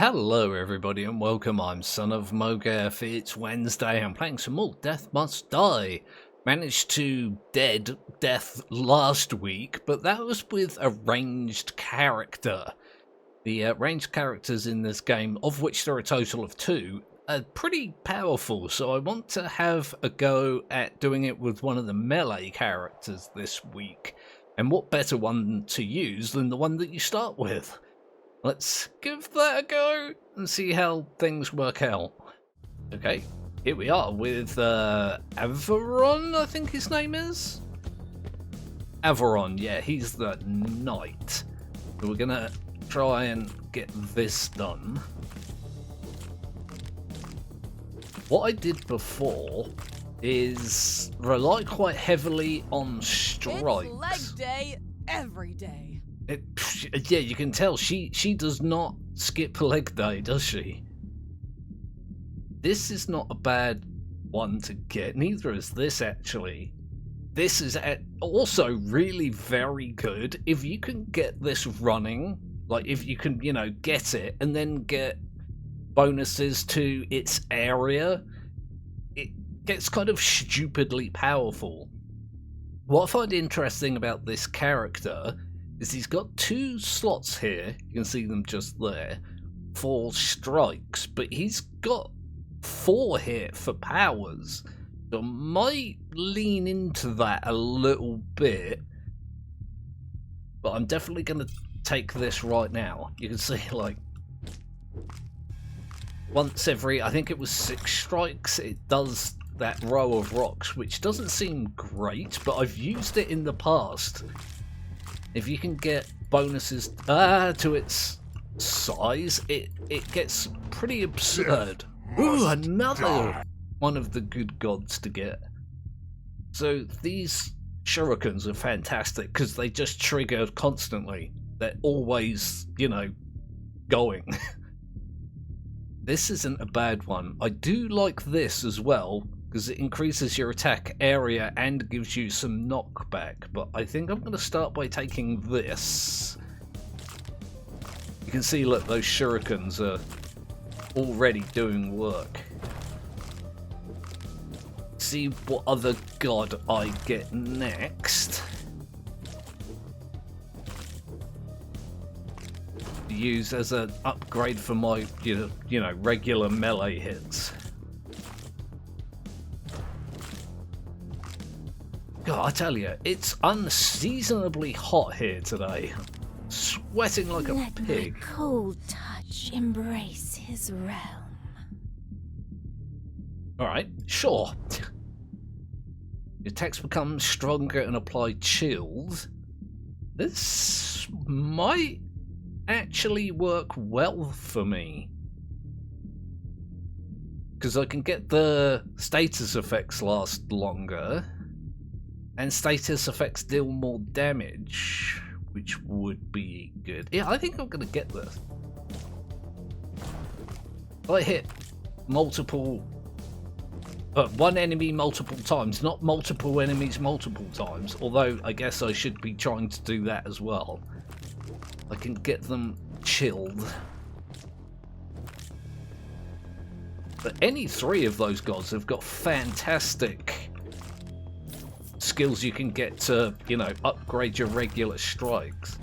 Hello everybody and welcome, I'm Son of Mowgef. It's Wednesday, I'm playing some more Death Must Die. Managed to death last week, but that was with a ranged character. The ranged characters in this game, of which there are a total of 2, are pretty powerful, so I want to have a go at doing it with one of the melee characters this week. And what better one to use than the one that you start with? Let's give that a go and see how things work out. Okay, here we are with Avolon, I think his name is? Avolon, yeah, he's the knight. So we're gonna try and get this done. What I did before is rely quite heavily on strikes. It's leg day every day. Yeah, you can tell she does not skip leg day, does she? This is not a bad one to get. Neither is this, actually. This is also really very good. If you can get this running, like if you can, you know, get it and then get bonuses to its area, it gets kind of stupidly powerful. What I find interesting about this character is he's got 2 slots here, you can see them just there, for strikes, but he's got 4 here for powers. So I might lean into that a little bit, but I'm definitely going to take this right now. You can see, like, once every, I think it was 6 strikes, it does that row of rocks, which doesn't seem great, but I've used it in the past. If you can get bonuses to its size, it gets pretty absurd. Ooh, another one of the good gods to get. So these shurikens are fantastic because they just trigger constantly. They're always, you know, going. This isn't a bad one. I do like this as well, because it increases your attack area and gives you some knockback, but I think I'm going to start by taking this. You can see, look, those shurikens are already doing work. See what other god I get next. Use as an upgrade for my, you know, regular melee hits. God, I tell you, it's unseasonably hot here today. Sweating like a pig. Let my cold touch embrace his realm. Alright, sure. Your attacks become stronger and apply chills. This might actually work well for me, because I can get the status effects last longer. And status effects deal more damage, which would be good. Yeah, I think I'm going to get this. If I hit multiple... one enemy multiple times, not multiple enemies multiple times, although I guess I should be trying to do that as well. I can get them chilled. But any 3 of those gods have got fantastic skills you can get to, you know, upgrade your regular strikes.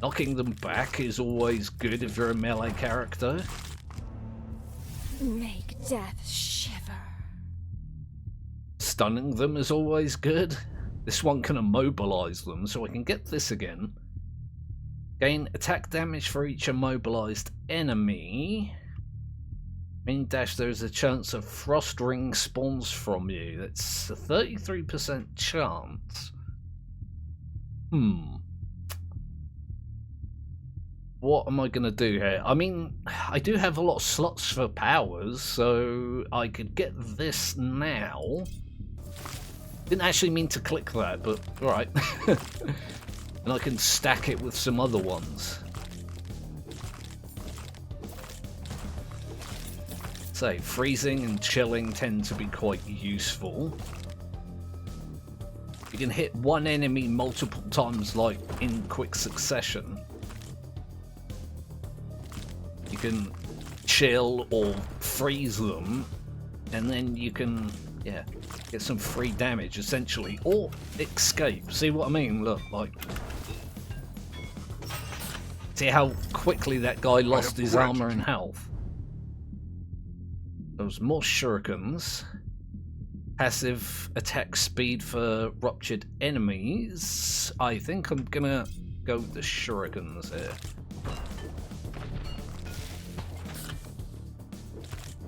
Knocking them back is always good if you're a melee character. Make death shiver. Stunning them is always good. This one can immobilize them, so I can get this again. Gain attack damage for each immobilized enemy. Main dash, there's a chance a frost ring spawns from you. That's a 33% chance. What am I going to do here? I mean, I do have a lot of slots for powers, so I could get this now. Didn't actually mean to click that, but alright. And I can stack it with some other ones. So, freezing and chilling tend to be quite useful. You can hit one enemy multiple times, like in quick succession. You you can chill or freeze them, and then you can, yeah, get some free damage essentially, or escape. See what I mean? Look, like, see how quickly that guy lost his armor and health. There's more shurikens. Passive attack speed for ruptured enemies. I think I'm gonna go with the shurikens here.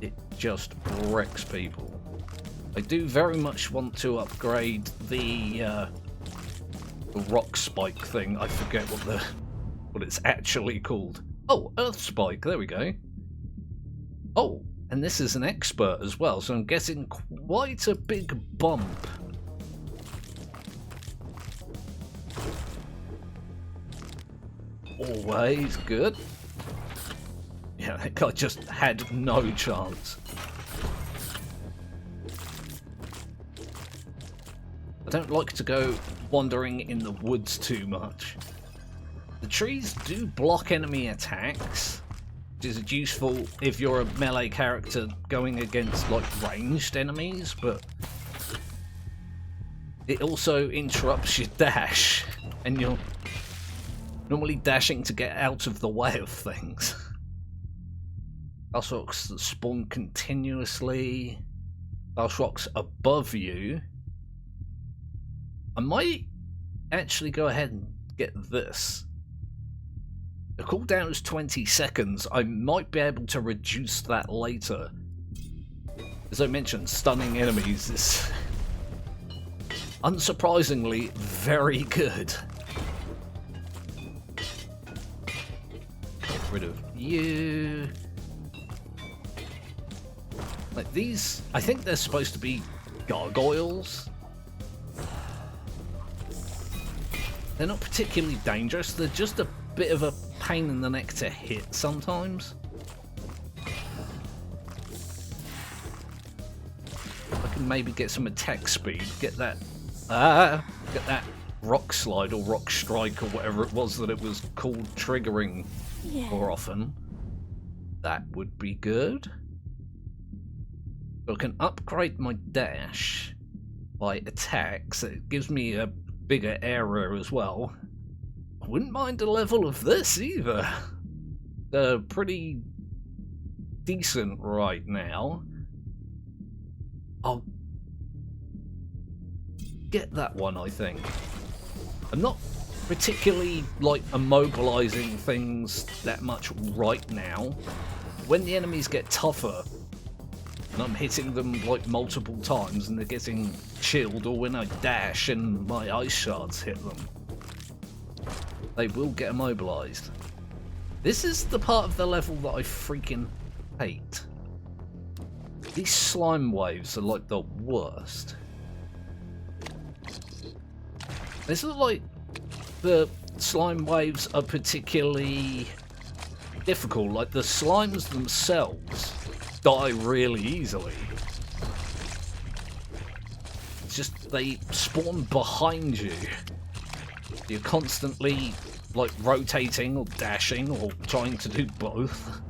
It just wrecks people. I do very much want to upgrade the rock spike thing. I forget what it's actually called. Oh, earth spike. There we go. Oh, and this is an expert as well, so I'm getting quite a big bump. Always good. Yeah, that guy just had no chance. I don't like to go wandering in the woods too much. The trees do block enemy attacks, which is useful if you're a melee character going against like ranged enemies, but it also interrupts your dash, and you're normally dashing to get out of the way of things. Glass rocks that spawn continuously. Glass rocks above you. I might actually go ahead and get this. The cooldown is 20 seconds. I might be able to reduce that later. As I mentioned, stunning enemies is unsurprisingly very good. Get rid of you. Like these, I think they're supposed to be gargoyles. They're not particularly dangerous, they're just a bit of a pain in the neck to hit sometimes. I can maybe get some attack speed, get that rock slide or rock strike or whatever it was that it was called triggering more often. That would be good. So I can upgrade my dash by attacks. It gives me a bigger area as well. I wouldn't mind a level of this either. They're pretty decent right now. I'll get that one, I think. I'm not particularly like immobilizing things that much right now. When the enemies get tougher and I'm hitting them like multiple times and they're getting chilled, or when I dash and my ice shards hit them, they will get immobilized. This is the part of the level that I freaking hate. These slime waves are like the worst. It's not like the slime waves are particularly difficult, like the slimes themselves die really easily. It's just they spawn behind you. You're constantly like rotating or dashing or trying to do both.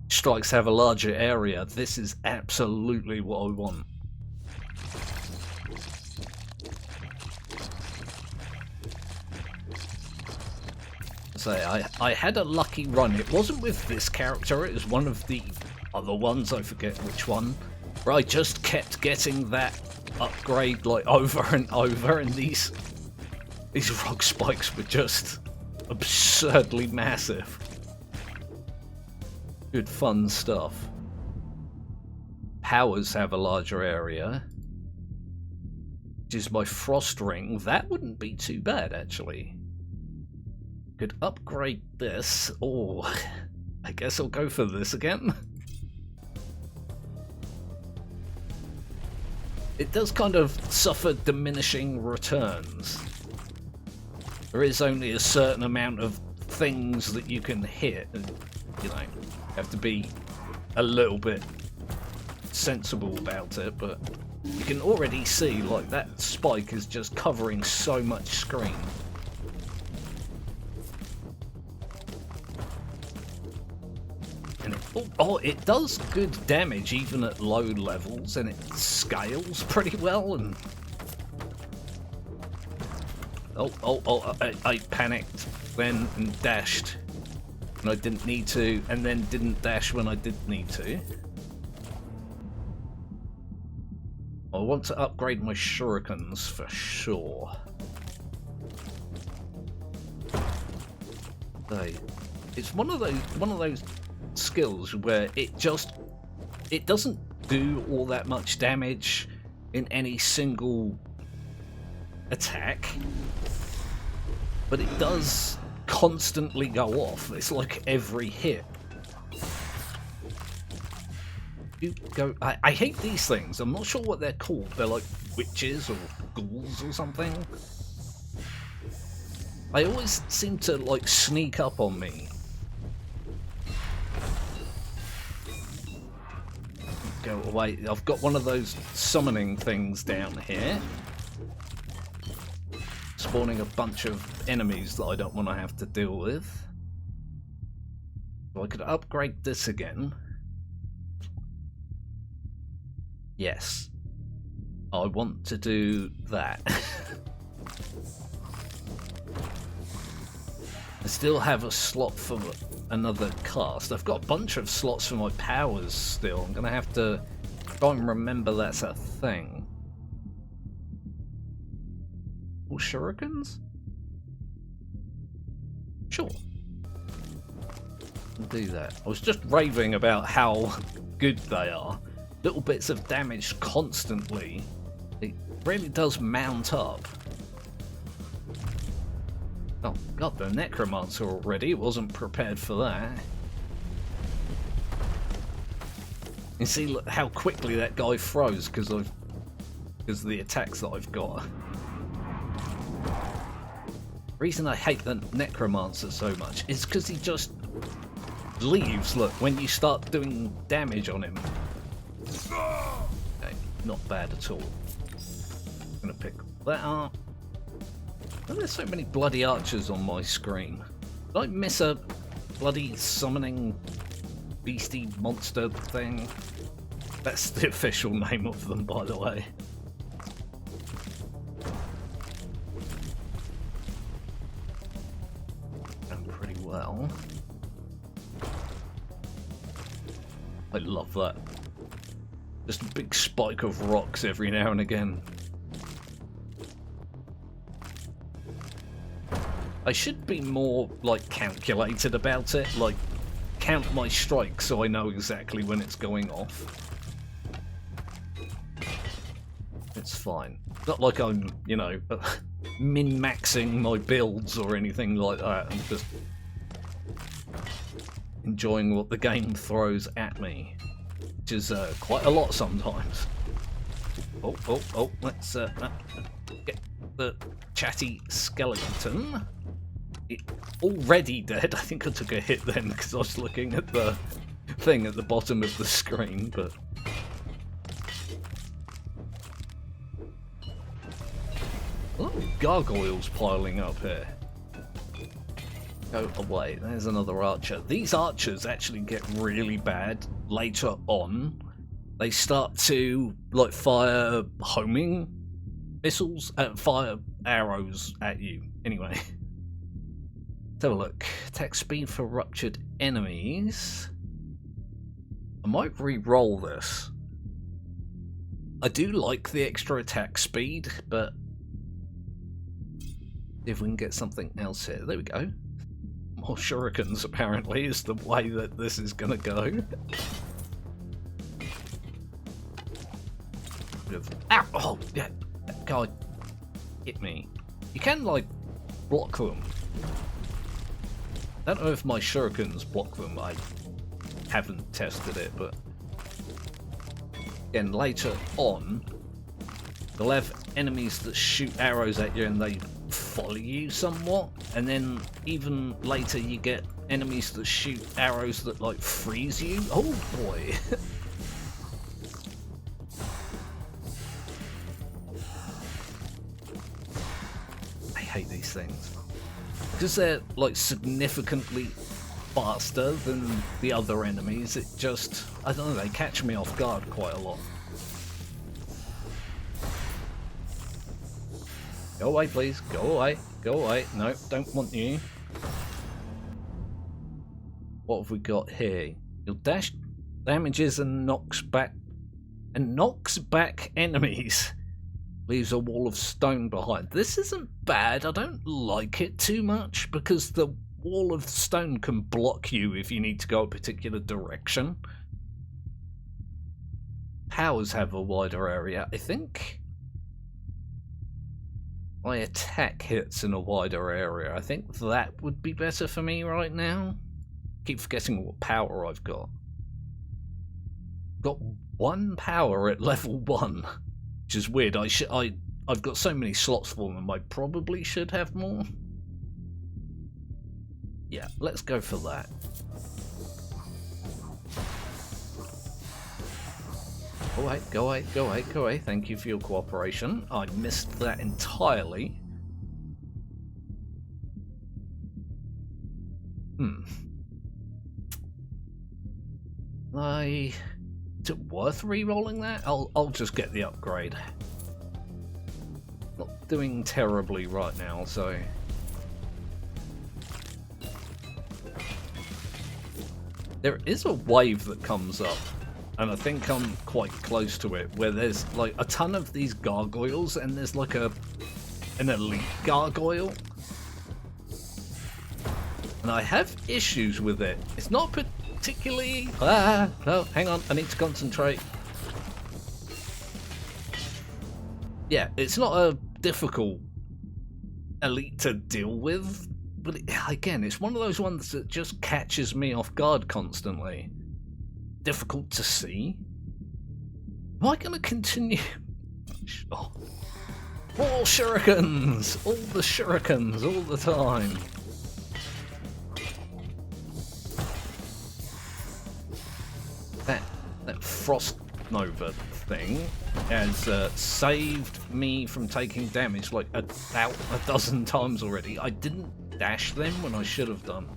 Strikes have a larger area. This is absolutely what I want. So I had a lucky run. It wasn't with this character, it was one of the other ones, I forget which one, where I just kept getting that upgrade like over and over, and these rock spikes were just absurdly massive. Good fun stuff. Powers have a larger area, which is my frost ring. That wouldn't be too bad actually. Could upgrade this. Oh, I guess I'll go for this again. It does kind of suffer diminishing returns. There is only a certain amount of things that you can hit, and you know, you have to be a little bit sensible about it, but you can already see like that spike is just covering so much screen. Oh, it does good damage even at low levels, and it scales pretty well. And I panicked then and dashed when I didn't need to, and then didn't dash when I did need to. I want to upgrade my shurikens for sure. It's one of those skills where it doesn't do all that much damage in any single attack, but it does constantly go off. It's like every hit. You go. I hate these things. I'm not sure what they're called. They're like witches or ghouls or something. They always seem to like sneak up on me. Go away. I've got one of those summoning things down here, spawning a bunch of enemies that I don't want to have to deal with. So I could upgrade this again. Yes. I want to do that. I still have a slot for another cast. I've got a bunch of slots for my powers still. I'm going to have to try and remember that's a thing. Or shurikens? Sure. I'll do that. I was just raving about how good they are. Little bits of damage constantly. It really does mount up. Oh god, the necromancer already. Wasn't prepared for that. You see look, how quickly that guy throws because of the attacks that I've got. The reason I hate the necromancer so much is because he just leaves. Look, when you start doing damage on him. Okay, not bad at all. I'm gonna pick that up. Oh, there's so many bloody archers on my screen. Did I miss a bloody summoning beastie monster thing? That's the official name of them, by the way. Done pretty well. I love that. Just a big spike of rocks every now and again. I should be more, like, calculated about it, like, count my strikes so I know exactly when it's going off. It's fine. Not like I'm, you know, min-maxing my builds or anything like that. I'm just enjoying what the game throws at me, which is quite a lot sometimes. Oh, let's get the chatty skeleton. Already dead. I think I took a hit then because I was looking at the thing at the bottom of the screen, but oh, gargoyles piling up here. Go away. There's another archer. These archers actually get really bad later on. They start to like fire homing missiles, fire arrows at you. Anyway. Let's have a look. Attack speed for ruptured enemies. I might re-roll this. I do like the extra attack speed, but if we can get something else here. There we go. More shurikens apparently is the way that this is gonna go. Ow! Oh, yeah. That guy hit me. You can, like, block them. I don't know if my shurikens block them. I haven't tested it, but again, later on, you'll have enemies that shoot arrows at you and they follow you somewhat, and then even later you get enemies that shoot arrows that like freeze you. Oh boy. I hate these things because they're like significantly faster than the other enemies. It just, I don't know, they catch me off guard quite a lot. Go away, please. Go away. Go away. No, don't want you. What have we got here? Your dash damages and knocks back enemies. Leaves a wall of stone behind. This isn't bad. I don't like it too much because the wall of stone can block you if you need to go a particular direction. Powers have a wider area, I think. My attack hits in a wider area. I think that would be better for me right now. Keep forgetting what power I've got. Got 1 power at level 1, which is weird. I've got so many slots for them. I probably should have more. Yeah, let's go for that. Go away, go away, go away, go away. Thank you for your cooperation. I missed that entirely. Is it worth re-rolling that? I'll just get the upgrade. Not doing terribly right now, so... There is a wave that comes up, and I think I'm quite close to it, where there's like a ton of these gargoyles, and there's like an elite gargoyle. And I have issues with it. It's not particularly... no, hang on, I need to concentrate. Yeah, it's not a difficult elite to deal with, but again, it's one of those ones that just catches me off guard constantly. Difficult to see. Am I going to continue? Sure. All shurikens! All the shurikens, all the time. That frost nova thing has saved me from taking damage like about a dozen times already. I didn't dash them when I should have done.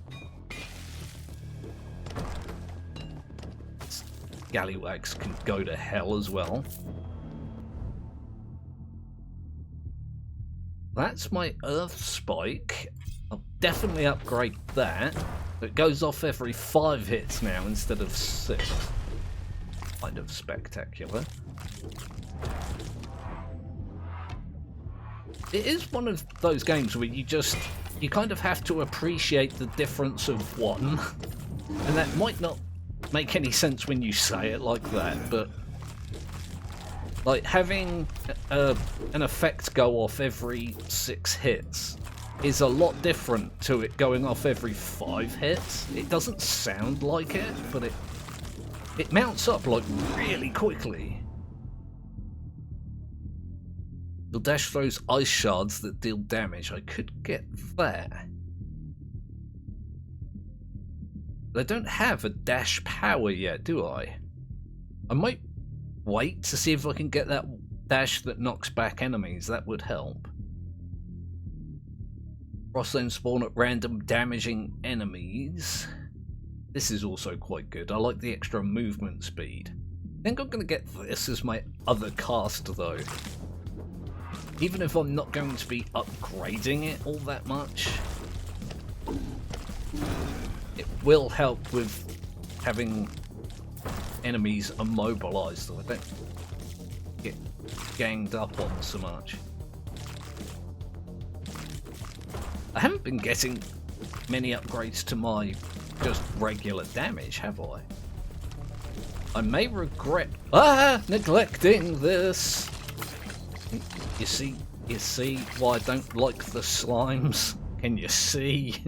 Scallywags can go to hell as well. That's my earth spike. I'll definitely upgrade that. It goes off every 5 hits now instead of 6. Kind of spectacular. It is one of those games where you kind of have to appreciate the difference of one. And that might not make any sense when you say it like that, but like having an effect go off every 6 hits is a lot different to it going off every 5 hits. It doesn't sound like it, but it mounts up like really quickly. Your dash throws ice shards that deal damage. I could get that. But I don't have a dash power yet, do I? I might wait to see if I can get that dash that knocks back enemies. That would help. Frost then spawn at random, damaging enemies. This is also quite good. I like the extra movement speed. I think I'm going to get this as my other cast though. Even if I'm not going to be upgrading it all that much, it will help with having enemies immobilized so I don't get ganged up on so much. I haven't been getting many upgrades to my just regular damage, have I? I may regret neglecting this. You see why I don't like the slimes? Can you see?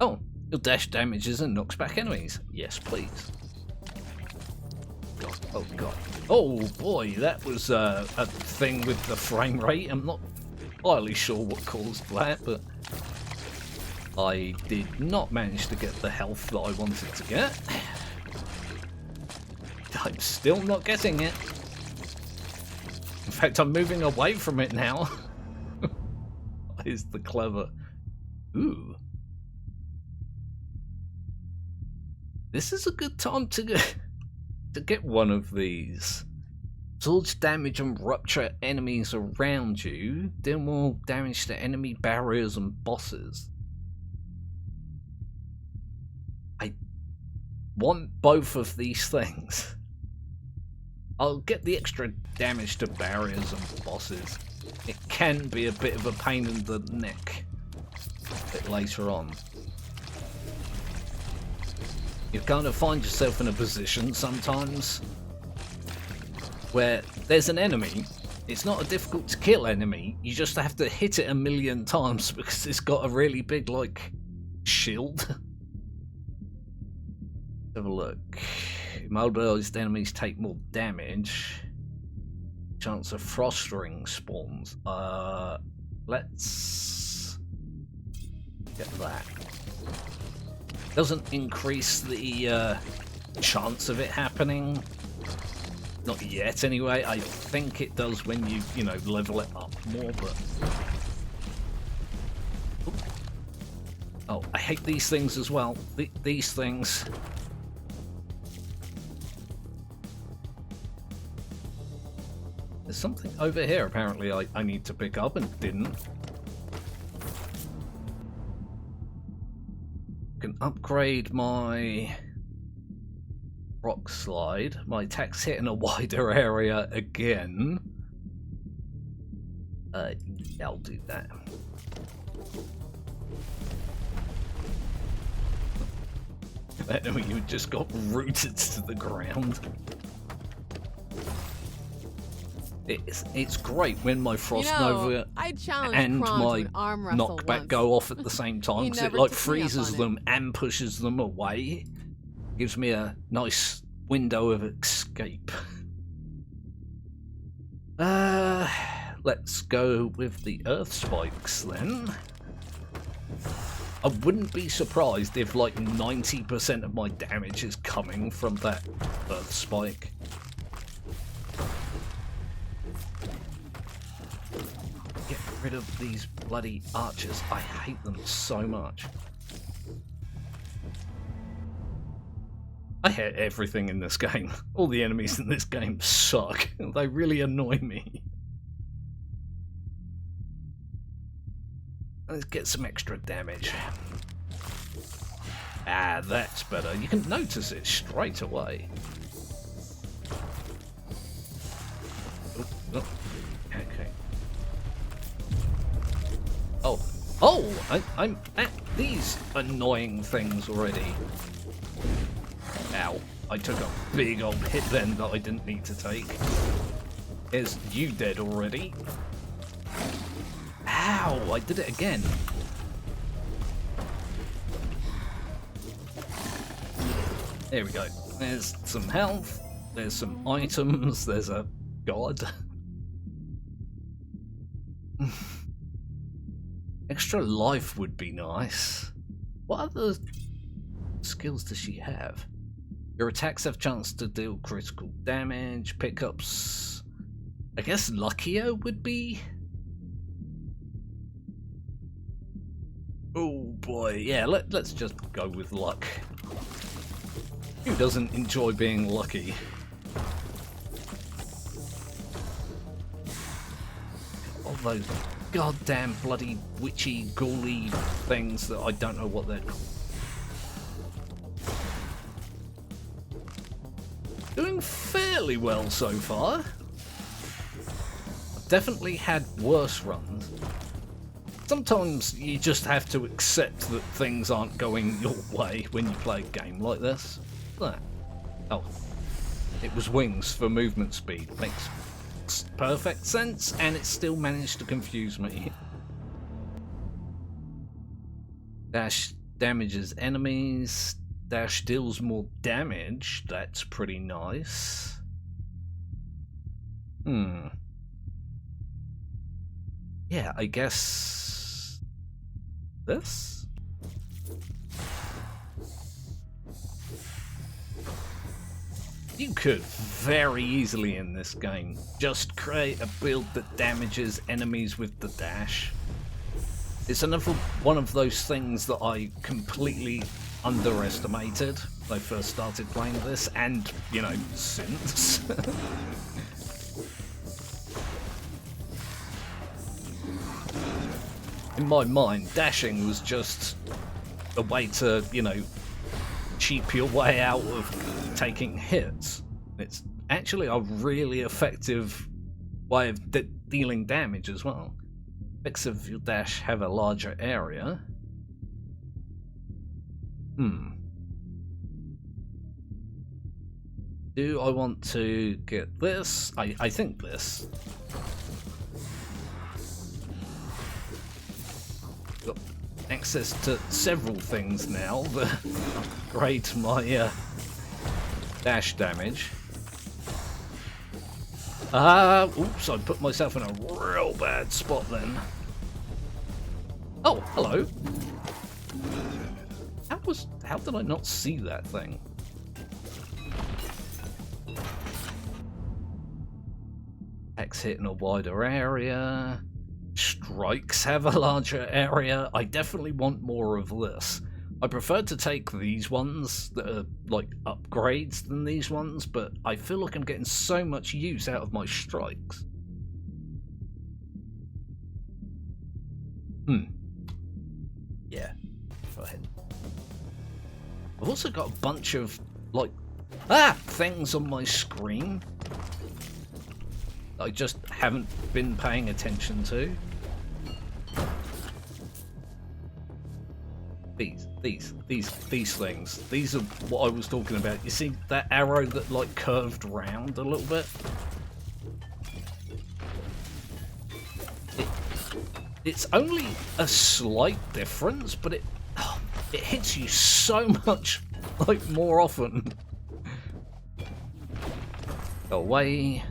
Oh, your dash damages and knocks back enemies. Yes, please. God, oh god. Oh boy, that was a thing with the frame rate. I'm not entirely sure what caused that, but I did not manage to get the health that I wanted to get. I'm still not getting it. In fact, I'm moving away from it now. Is the clever. Ooh. This is a good time to get one of these. Swords damage and rupture enemies around you. Deal more damage to enemy barriers and bosses. I want both of these things. I'll get the extra damage to barriers and bosses. It can be a bit of a pain in the neck a bit later on. You kind of find yourself in a position sometimes where there's an enemy. It's not a difficult to kill enemy, you just have to hit it a million times because it's got a really big, like, shield. Let's have a look. Immobilized enemies take more damage. Chance of frost ring spawns. Let's get that. Doesn't increase the chance of it happening. Not yet, anyway. I think it does when you know, level it up more, but... Oh, I hate these things as well. These things. There's something over here, apparently, I need to pick up and didn't. Can upgrade my rock slide. My attack's hit in a wider area again. Yeah, I'll do that. That enemy you just got rooted to the ground. It's great when my Frost Nova and my knockback go off at the same time, because it like freezes them and pushes them away. Gives me a nice window of escape. Let's go with the earth spikes then. I wouldn't be surprised if like 90% of my damage is coming from that earth spike. Get rid of these bloody archers. I hate them so much. I hate everything in this game. All the enemies in this game suck. They really annoy me. Let's get some extra damage. Ah, that's better. You can notice it straight away. Oh. Okay. Oh, I'm at these annoying things already. Ow. I took a big old hit then that I didn't need to take. Is you dead already? Ow, I did it again. There we go. There's some health, there's some items, there's a god. Extra life would be nice. What other skills does she have? Your attacks have chance to deal critical damage, pickups. I guess luckier would be. Oh boy, yeah, let's just go with luck. Who doesn't enjoy being lucky? All those goddamn bloody witchy, ghouly things that I don't know what they're called. Doing fairly well so far. I've definitely had worse runs. Sometimes you just have to accept that things aren't going your way when you play a game like this. That. Oh. It was wings for movement speed. Makes perfect sense, and it still managed to confuse me. Dash damages enemies. Dash deals more damage. That's pretty nice. Yeah, I guess this? You could very easily in this game just create a build that damages enemies with the dash. It's another one of those things that I completely underestimated when I first started playing this, and, you know, since. In my mind, dashing was just a way to, you know, cheap your way out of taking hits. It's actually a really effective way of dealing damage as well. Effects of your dash have a larger area. Do I want to get this? I think this. Got access to several things now that upgrade my dash damage. Oops, I put myself in a real bad spot then. Oh, hello. How did I not see that thing? Attacks hit in a wider area. Strikes have a larger area. I definitely want more of this. I prefer to take these ones that are like upgrades than these ones, but I feel like I'm getting so much use out of my strikes. Yeah, go ahead. I've also got a bunch of like things on my screen that I just haven't been paying attention to. These things. These are what I was talking about. You see that arrow that like curved round a little bit? It's only a slight difference, but it hits you so much like more often. Away.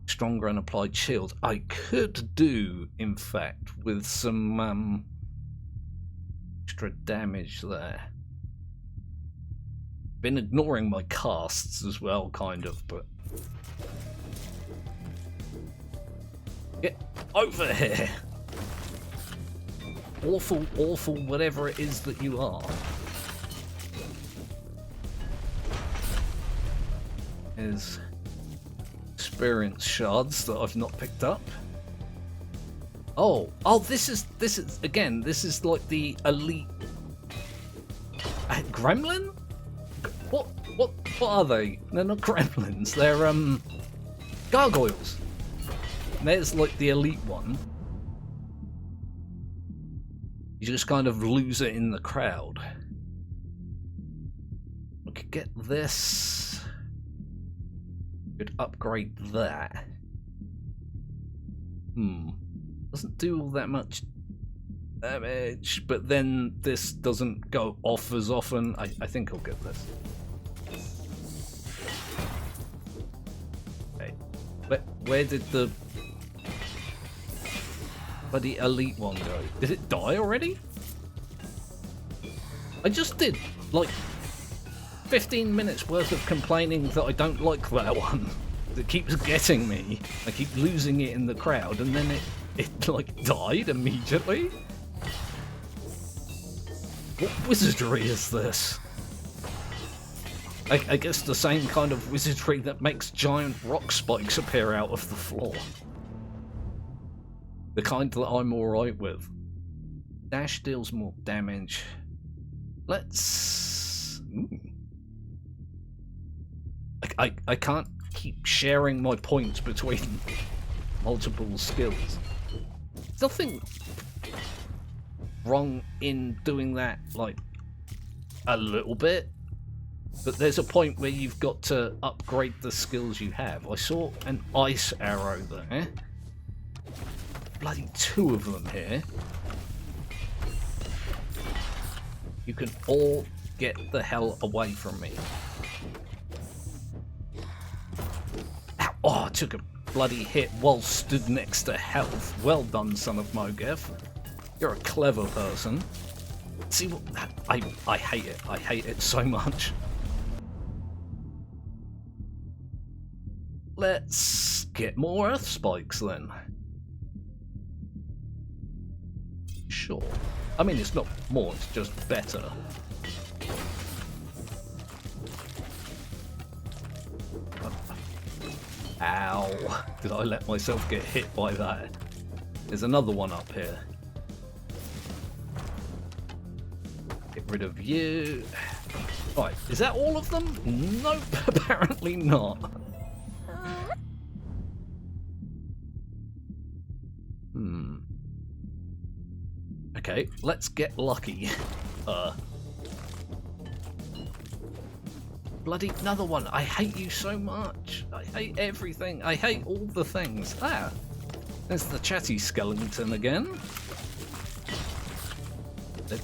Stronger and applied shield. I could do, in fact, with some extra damage there. Been ignoring my casts as well, kind of, but get over here. Awful, awful, whatever it is that you are. There's experience shards that I've not picked up. Oh, this is again, this is like the elite gremlin? What are they? They're not gremlins, they're gargoyles. And there's like the elite one. You just kind of lose it in the crowd. We could get this. Could upgrade that. Doesn't do all that much damage, but then this doesn't go off as often. I think I'll get this. Okay. Where did the bloody elite one go? Did it die already? I just did like 15 minutes worth of complaining that I don't like that one. It keeps getting me. I keep losing it in the crowd, and then it like died immediately. What wizardry is this? I guess the same kind of wizardry that makes giant rock spikes appear out of the floor. The kind that I'm alright with. Dash deals more damage. Let's... I can't keep sharing my points between multiple skills. There's nothing wrong in doing that, like, a little bit. But there's a point where you've got to upgrade the skills you have. I saw an ice arrow there. Bloody 2 of them here. You can all get the hell away from me. Ow. Oh, I took a bloody hit while stood next to health. Well done, son of Mowgef. You're a clever person. See what... I hate it. I hate it so much. Let's get more earth spikes then. Sure. I mean, it's not more, it's just better. Ow. Did I let myself get hit by that? There's another one up here. Get rid of you. Right, is that all of them? Nope, apparently not. Okay, let's get lucky. Bloody another one. I hate you so much. I hate everything. I hate all the things. Ah, there's the chatty skeleton again.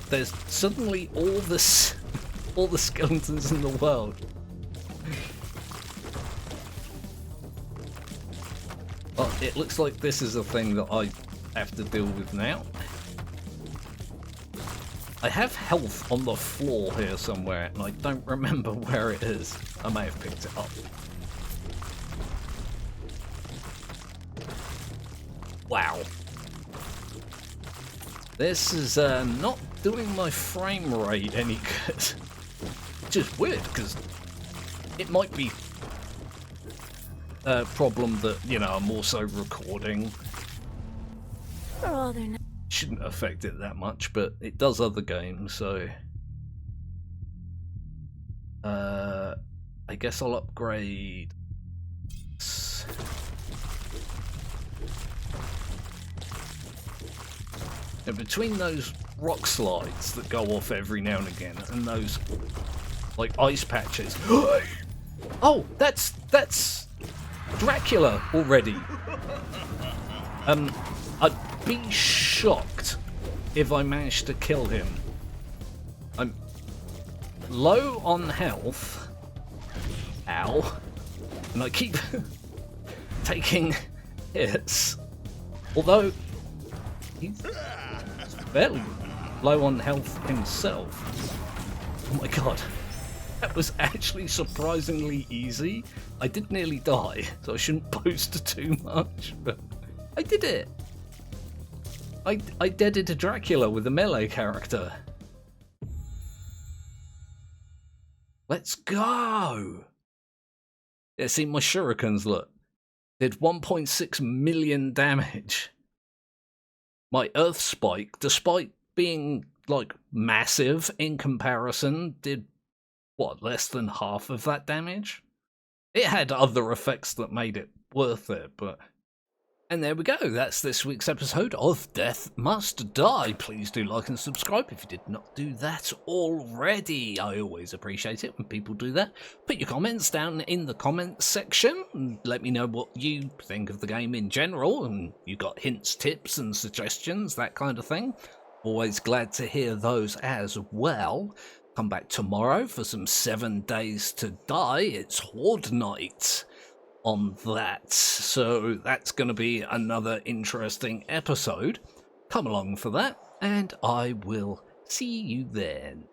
There's suddenly all the skeletons in the world. Well, it looks like this is a thing that I have to deal with now. I have health on the floor here somewhere, and I don't remember where it is. I may have picked it up. Wow. This is not doing my frame rate any good. Which is weird, because it might be a problem that, you know, I'm also recording. Shouldn't affect it that much, but it does other games, so I guess I'll upgrade. Now, between those rock slides that go off every now and again and those like ice patches. Oh, that's Dracula already. I'd be shocked if I managed to kill him. I'm low on health. Ow. And I keep taking hits. Although he's fairly low on health himself. Oh my god. That was actually surprisingly easy. I did nearly die, so I shouldn't boast too much, but I did it. I deaded a Dracula with a melee character. Let's go! Yeah, see, my shurikens, look, did 1.6 million damage. My earth spike, despite being, like, massive in comparison, did, what, less than half of that damage? It had other effects that made it worth it, but... And there we go, that's this week's episode of Death Must Die. Please do like and subscribe if you did not do that already. I always appreciate it when people do that. Put your comments down in the comments section and let me know what you think of the game in general, and you got hints, tips and suggestions, that kind of thing. Always glad to hear those as well. Come back tomorrow for some 7 Days to Die. It's Horde Night on that, so that's going to be another interesting episode. Come along for that, and I will see you then.